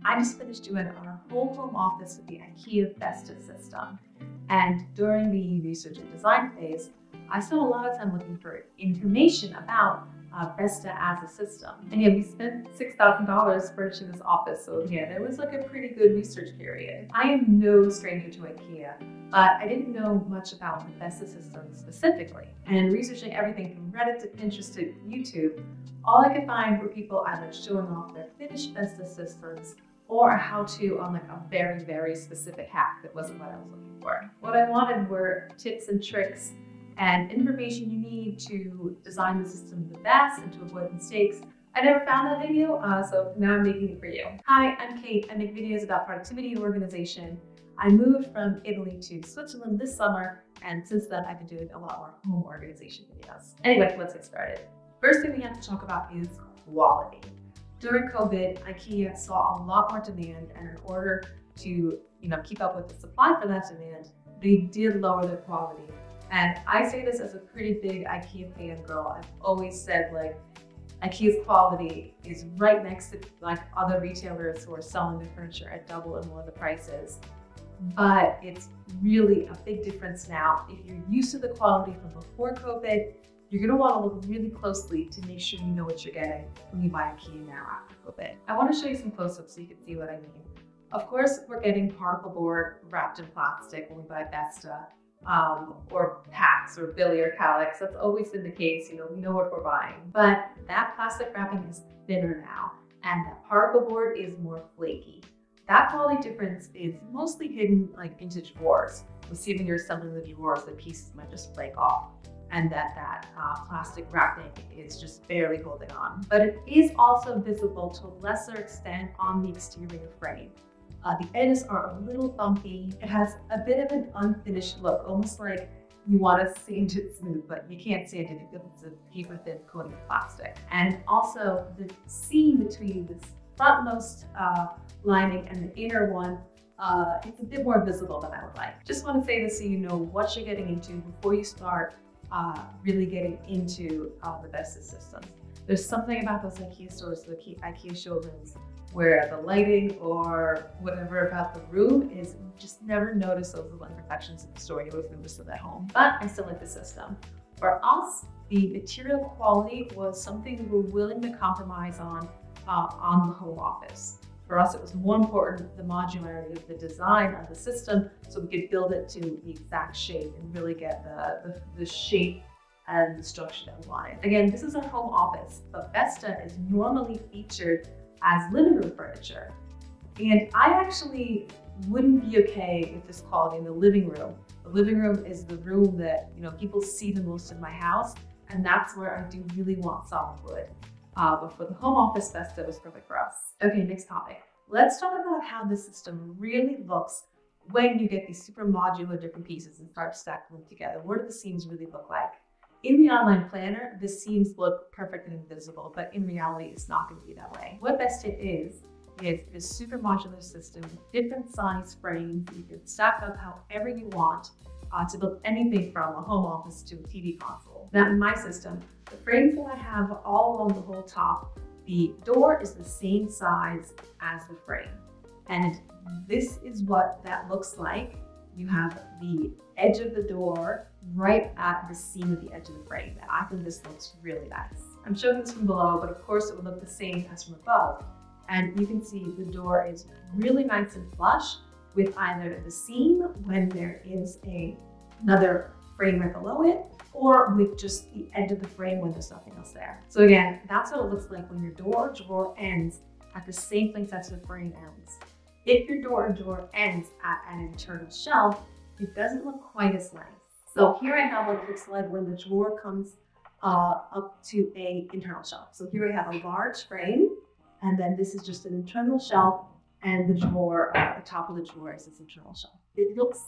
I just finished doing our whole home office with the IKEA BESTA system. And during the research and design phase, I spent a lot of time looking for information about BESTA as a system. And yeah, we spent $6,000 furnishing this office, so yeah, there was like a pretty good research period. I am no stranger to IKEA, but I didn't know much about the BESTA system specifically. And researching everything from Reddit to Pinterest to YouTube, all I could find were people either showing off their finished BESTA systems or a how-to on like a very, very specific hack that wasn't what I was looking for. What I wanted were tips and tricks and information you need to design the system the best and to avoid mistakes. I never found that video, so now I'm making it for you. Hi, I'm Kate. I make videos about productivity and organization. I moved from Italy to Switzerland this summer, and since then I've been doing a lot more home organization videos. Anyway, let's get started. First thing we have to talk about is quality. During COVID, IKEA saw a lot more demand, and in order to keep up with the supply for that demand, they did lower their quality. And I say this as a pretty big IKEA fangirl. I've always said like IKEA's quality is right next to like other retailers who are selling their furniture at double and more of the prices. But it's really a big difference now. If you're used to the quality from before COVID, you're gonna want to look really closely to make sure you know what you're getting when you buy IKEA now after COVID. I want to show you some close-ups so you can see what I mean. Of course, we're getting particle board wrapped in plastic when we buy BESTA. Or PAX or Billy or Calyx. That's always been the case, we know what we're buying. But that plastic wrapping is thinner now, and that particle board is more flaky. That quality difference is mostly hidden like into drawers. You'll see when you're assembling the drawers, the pieces might just flake off, and that plastic wrapping is just barely holding on. But it is also visible to a lesser extent on the exterior frame. The edges are a little bumpy. It has a bit of an unfinished look, almost like you want to sand it smooth, but you can't sand it because it's a paper thin coating of plastic. And also the seam between this frontmost lining and the inner one, it's a bit more visible than I would like. Just want to say this so you know what you're getting into before you start really getting into the BESTA systems. There's something about those IKEA stores, the IKEA showrooms, where the lighting or whatever about the room is, you just never notice those little imperfections in the store. You always notice them at home. But I still like the system. For us, the material quality was something we were willing to compromise on the home office. For us, it was more important the modularity of the design of the system so we could build it to the exact shape and really get the shape and the structure that we wanted. Again, this is our home office, but BESTA is normally featured as living room furniture. And I actually wouldn't be okay with this quality in the living room. The living room is the room that people see the most in my house, and that's where I do really want solid wood. But for the home office, BESTA was perfect for us. Okay, next topic. Let's talk about how the system really looks when you get these super modular different pieces and start stacking them together. What do the seams really look like? In the online planner, the seams look perfect and invisible, but in reality, it's not going to be that way. What BESTA is this super modular system with different size frames. You can stack up however you want to build anything from a home office to a TV console. Now, in my system, the frames that I have all along the whole top, the door is the same size as the frame. And this is what that looks like. You have the edge of the door right at the seam of the edge of the frame. And I think this looks really nice. I'm showing this from below, but of course it would look the same as from above. And you can see the door is really nice and flush with either the seam when there is another frame right below it, or with just the edge of the frame when there's nothing else there. So again, that's what it looks like when your door drawer ends at the same place as the frame ends. If your door drawer ends at an internal shelf, it doesn't look quite as nice. So here I have what it looks like when the drawer comes up to an internal shelf. So here I have a large frame, and then this is just an internal shelf, and the drawer, the top of the drawer is this internal shelf. It looks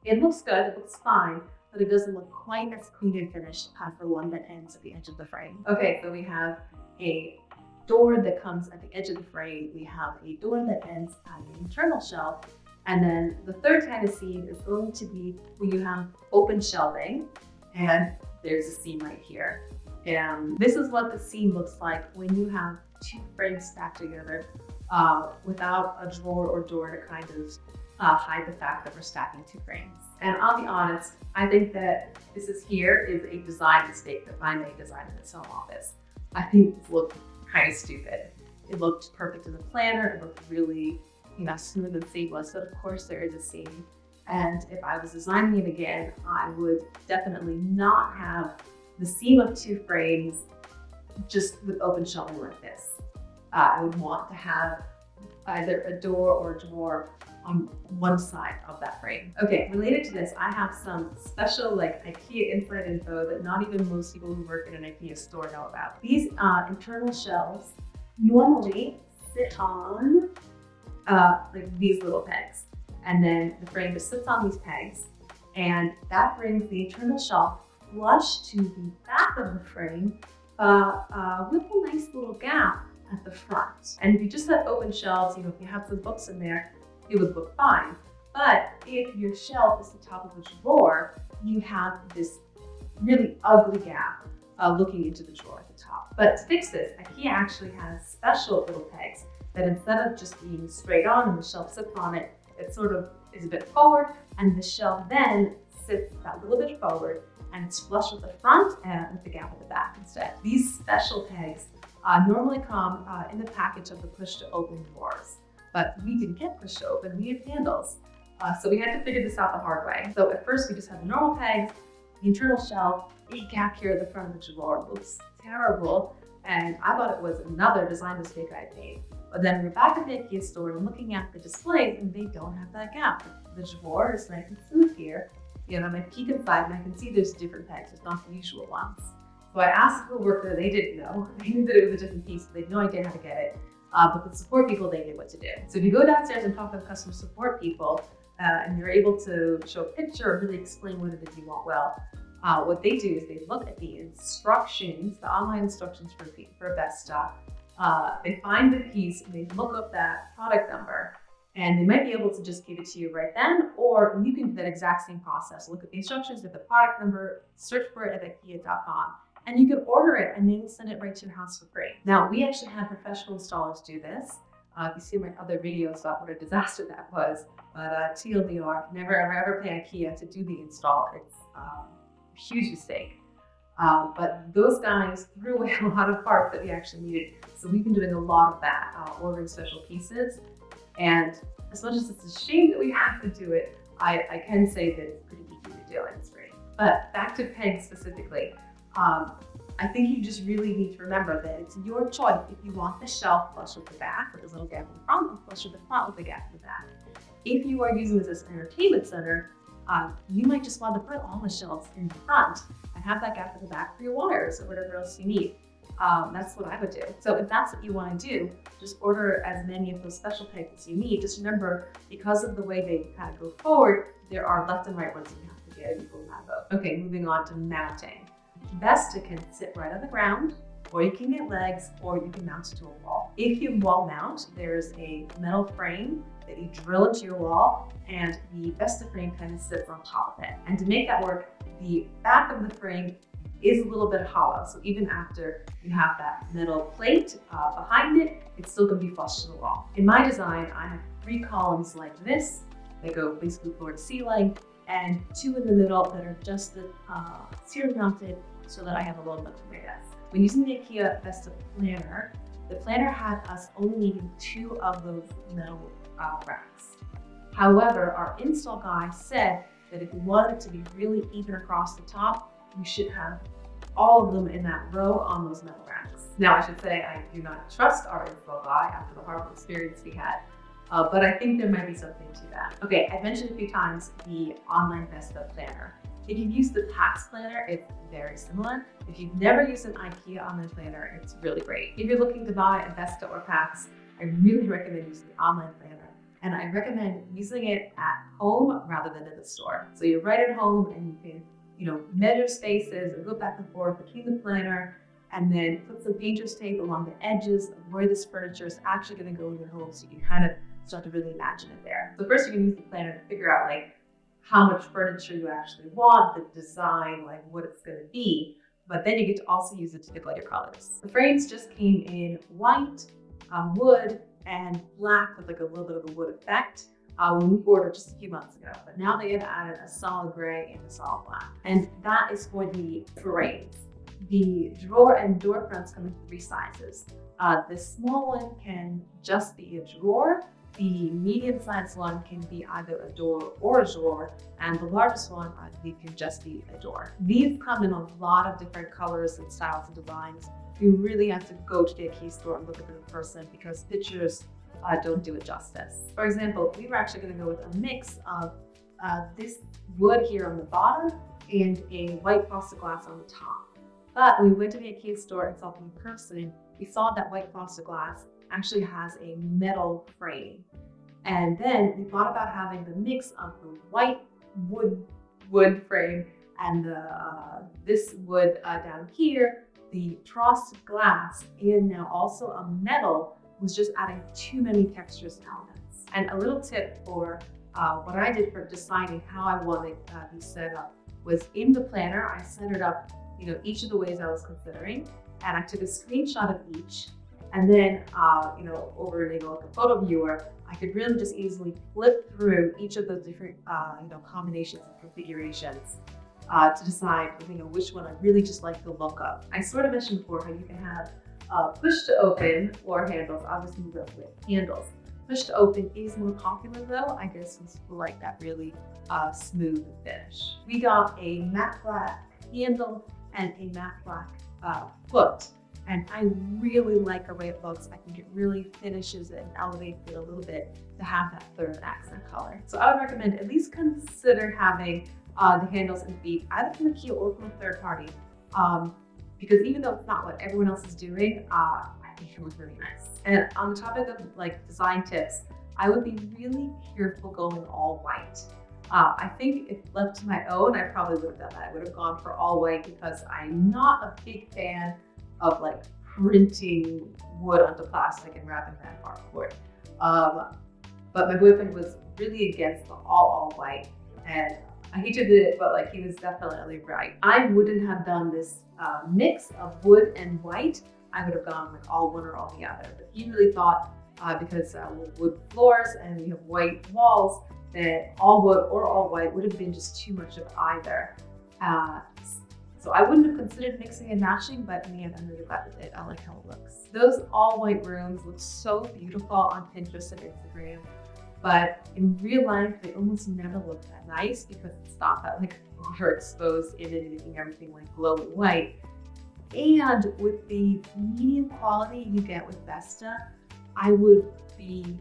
good, it looks fine, but it doesn't look quite as clean and finished as the one that ends at the edge of the frame. Okay, so we have a door that comes at the edge of the frame. We have a door that ends at an internal shelf. And then the third kind of seam is going to be when you have open shelving, and there's a seam right here. And this is what the seam looks like when you have two frames stacked together without a drawer or door to kind of hide the fact that we're stacking two frames. And I'll be honest, I think that this is a design mistake that my maid designed in its home office. I think it looked kind of stupid. It looked perfect in the planner. It looked really, smooth and seamless. But of course there is a seam. And if I was designing it again, I would definitely not have the seam of two frames just with open shelving like this. I would want to have either a door or a drawer on one side of that frame. Okay, related to this, I have some special IKEA inside info that not even most people who work in an IKEA store know about. These internal shelves normally sit on these little pegs. And then the frame just sits on these pegs, and that brings the internal shelf flush to the back of the frame with a nice little gap at the front. And if you just had open shelves, if you have some books in there, it would look fine. But if your shelf is the top of a drawer, you have this really ugly gap looking into the drawer at the top. But to fix this, IKEA actually has special little pegs that instead of just being straight on and the shelf sits on it, it sort of is a bit forward, and the shelf then sits that little bit forward, and it's flush with the front and with the gap at the back instead. These special pegs normally come in the package of the push to open drawers, but we didn't get push to open, we have handles. So we had to figure this out the hard way. So at first we just had the normal pegs, the internal shelf, a gap here at the front of the drawer. It looks terrible, and I thought it was another design mistake I had made. But then we're back at the IKEA store and looking at the displays, and they don't have that gap. The drawer is nice and smooth here. And I peek inside and I can see there's different pegs. It's not the usual ones. So I asked the worker, they didn't know. They knew that it was a different piece, but they had no idea how to get it. But the support people, they knew what to do. So if you go downstairs and talk to the customer support people, and you're able to show a picture or really explain what it is you want well, what they do is they look at the instructions, the online instructions for BESTA. They find the piece, and they look up that product number, and they might be able to just give it to you right then, or you can do that exact same process. Look at the instructions, get the product number, search for it at IKEA.com, and you can order it, and they will send it right to your house for free. Now, we actually had professional installers do this. If you see my other videos about what a disaster that was, but TLDR, never ever pay IKEA to do the install. It's a huge mistake. But those guys threw away a lot of parts that we actually needed. So we've been doing a lot of that, ordering special pieces. And as much as it's a shame that we have to do it, I can say that it's pretty easy to do and it's free. But back to pegs specifically, I think you just really need to remember that it's your choice if you want the shelf flush with the back, with this little gap in the front, or flush with the front with the gap in the back. If you are using this as an entertainment center, you might just want to put all the shelves in the front and have that gap in the back for your wires or whatever else you need. That's what I would do. So if that's what you want to do, just order as many of those special pegs as you need. Just remember, because of the way they kind of go forward, there are left and right ones you have to get. You will have both. Okay, moving on to mounting. BESTA can sit right on the ground, or you can get legs, or you can mount it to a wall. If you wall mount, there's a metal frame that you drill into your wall, and the BESTA frame kind of sits on top of it. And to make that work, the back of the frame is a little bit hollow. So even after you have that metal plate behind it, it's still going to be flush to the wall. In my design, I have 3 columns like this. They go basically floor to ceiling, and 2 in the middle that are just serial mounted so that I have a load lift for my desk. When using the IKEA BESTA planner, the planner had us only needing 2 of those metal racks. However, our install guy said that if you want it to be really even across the top, you should have all of them in that row on those metal racks. Now, I should say I do not trust our install guy after the horrible experience we had, but I think there might be something to that. Okay, I've mentioned a few times the online BESTA planner. If you've used the PAX planner, it's very similar. If you've never used an IKEA online planner, it's really great. If you're looking to buy a BESTA or PAX, I really recommend using the online planner. And I recommend using it at home rather than in the store. So you're right at home and you can, measure spaces and go back and forth between the planner, and then put some painter's tape along the edges of where this furniture is actually going to go in your home, so you can kind of start to really imagine it there. So first you can use the planner to figure out how much furniture you actually want, the design, what it's going to be, but then you get to also use it to pick out your colors. The frames just came in white, wood, and black with like a little bit of a wood effect when we ordered just a few months ago. But now they have added a solid gray and a solid black. And that is for the frames. The drawer and door fronts come in 3 sizes. The small one can just be a drawer. The medium-sized one can be either a door or a drawer, and the largest one, I believe, can just be a door. These come in a lot of different colors and styles and designs. You really have to go to the IKEA store and look at them in person because pictures don't do it justice. For example, we were actually going to go with a mix of this wood here on the bottom and a white frosted glass on the top. But when we went to the IKEA store and saw them in person, we saw that white frosted glass actually has a metal frame. And then we thought about having the mix of the white wood frame and this wood down here, the frosted glass, and now also a metal, was just adding too many textures and elements. And a little tip for what I did for deciding how I wanted these set up was in the planner, I set it up, each of the ways I was considering, and I took a screenshot of each. And then, over like a photo viewer, I could really just easily flip through each of those different, combinations and configurations to decide, which one I really just like the look of. I sort of mentioned before how you can have push to open or handles. Obviously, we go with handles. Push to open is more popular though. I guess it's like that really smooth finish. We got a matte black handle and a matte black foot. And I really like the way it looks. I think it really finishes it and elevates it a little bit to have that third accent color. So I would recommend at least consider having the handles and feet either from IKEA or from a third party. Because even though it's not what everyone else is doing, I think it looks really nice. And on the topic of like design tips, I would be really careful going all white. I think if left to my own, I probably would have done that. I would have gone for all white because I'm not a big fan of like printing wood onto plastic and wrapping that in cardboard. But my boyfriend was really against the all white, and I hate to do it, but like he was definitely right. I wouldn't have done this mix of wood and white. I would have gone like all one or all the other. But he really thought because wood floors and we have white walls, that all wood or all white would have been just too much of either. So I wouldn't have considered mixing and matching, but in the end, I'm really glad with it. I like how it looks. Those all white rooms look so beautiful on Pinterest and Instagram, but in real life, they almost never look that nice because it's not that like overexposed in it, making everything like glowing white. And with the medium quality you get with BESTA, I would be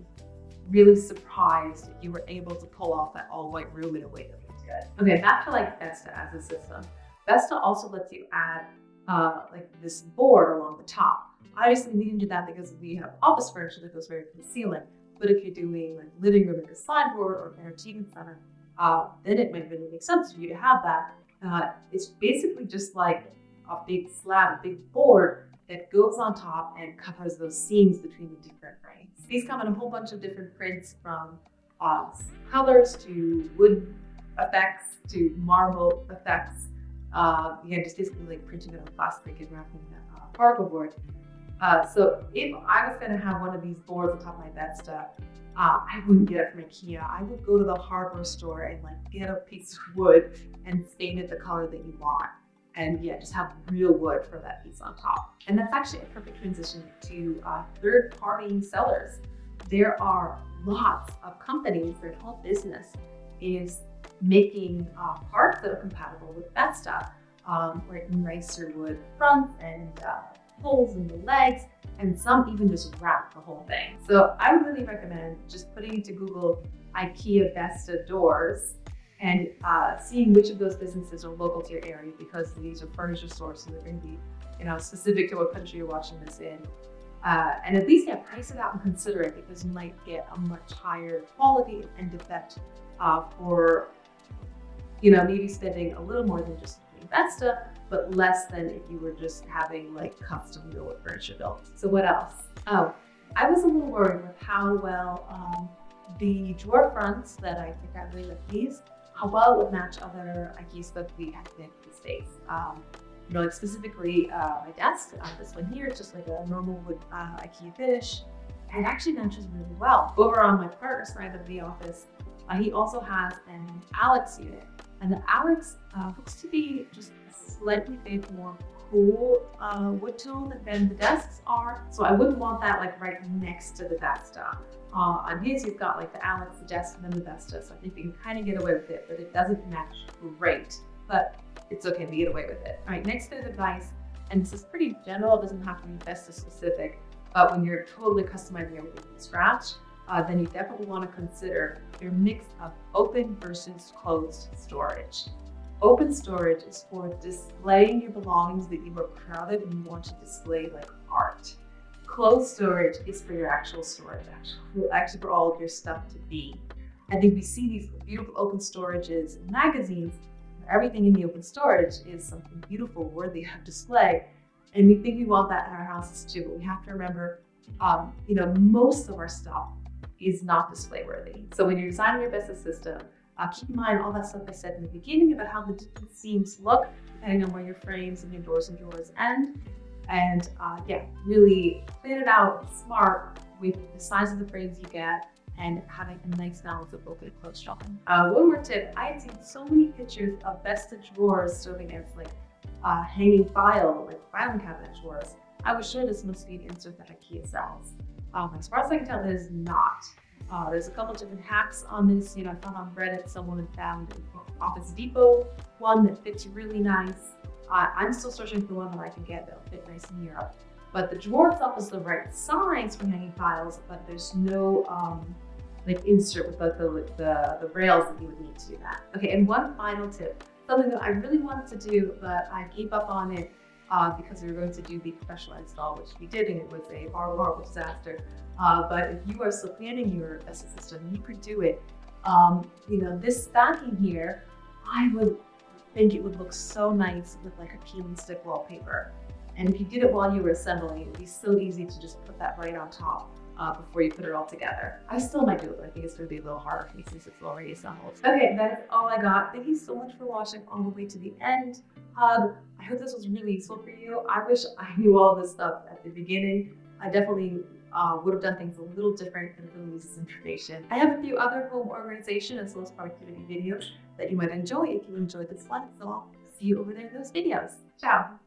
really surprised if you were able to pull off that all white room in a way that looks good. Okay, back to like BESTA as a system. BESTA also lets you add like this board along the top. Obviously, we didn't do that because we have office furniture that goes right to the ceiling. But if you're doing like living room like a sideboard or entertainment center, then it might really make sense for you to have that. It's basically just like a big slab, a big board that goes on top and covers those seams between the different frames. These come in a whole bunch of different prints, from colors to wood effects to marble effects. Just basically like printing it on plastic and wrapping that particle board. So if I was going to have one of these boards on top of my BESTA, I wouldn't get it from IKEA. I would go to the hardware store and like get a piece of wood and stain it the color that you want. And yeah, just have real wood for that piece on top. And that's actually a perfect transition to third-party sellers. There are lots of companies, their whole business is making parts that are compatible with BESTA, like nicer wood fronts and holes in the legs, and some even just wrap the whole thing. So I would really recommend just putting into Google IKEA BESTA doors and seeing which of those businesses are local to your area, because these are furniture stores, so they're going to be, specific to what country you're watching this in. And at least price it out and consider it, because you might get a much higher quality and effect for, maybe spending a little more than just BESTA, but less than if you were just having like custom real wood furniture built. So what else? Oh, I was a little worried with how well the drawer fronts that I think I really like these, how well it would match other IKEA stuff we have in the States. Like specifically my desk, this one here, it's just like a normal wood IKEA finish. it actually matches really well. Over on my partner's side of the office, he also has an Alex unit. And the Alex looks to be just a slightly bit more cool wood tone than the desks are. So I wouldn't want that like right next to the Besta. On his, you've got like the Alex, the desk, and then the Besta. So I think you can kind of get away with it, but it doesn't match great. But it's okay to get away with it. All right, next bit of advice, and this is pretty general, it doesn't have to be Besta specific, but when you're totally customizing everything from scratch, then you definitely want to consider your mix of open versus closed storage. Open storage is for displaying your belongings that you are proud of and you want to display like art. Closed storage is for your actual storage, actually for all of your stuff to be. I think we see these beautiful open storages in magazines. Everything in the open storage is something beautiful, worthy of display. And we think we want that in our houses too, but we have to remember, most of our stuff is not display worthy. So when you're designing your BESTA system, keep in mind all that stuff I said in the beginning about how the different seams look, depending on where your frames and your doors and drawers end. And really plan it out smart with the size of the frames you get and having a nice balance of open and closed shelving. One more tip, I had seen so many pictures of BESTA drawers serving as like hanging filing cabinet drawers. I was sure this must be an insert that IKEA sells. As far as I can tell, it is not. There's a couple different hacks on this. I found on Reddit someone had found an Office Depot one that fits really nice. I'm still searching for one that I can get that'll fit nice in Europe. But the drawer itself is the right size for hanging files, but there's no insert with the rails that you would need to do that. Okay, and one final tip, something that I really wanted to do, but I gave up on it because we were going to do the professional install, which we did, and it was a horrible disaster. But if you are still planning your BESTA system, you could do it. This stacking here, I would think it would look so nice with like a peel and stick wallpaper. And if you did it while you were assembling, it would be so easy to just put that right on top before you put it all together. I still might do it, but I think it's going to be a little harder for me since it's already assembled. Okay, that's all I got. Thank you so much for watching all the way to the end. I hope this was really useful for you. I wish I knew all this stuff at the beginning. I definitely would have done things a little different and really use this information. I have a few other home organization as well as productivity videos that you might enjoy if you enjoyed this one. So I'll see you over there in those videos. Ciao.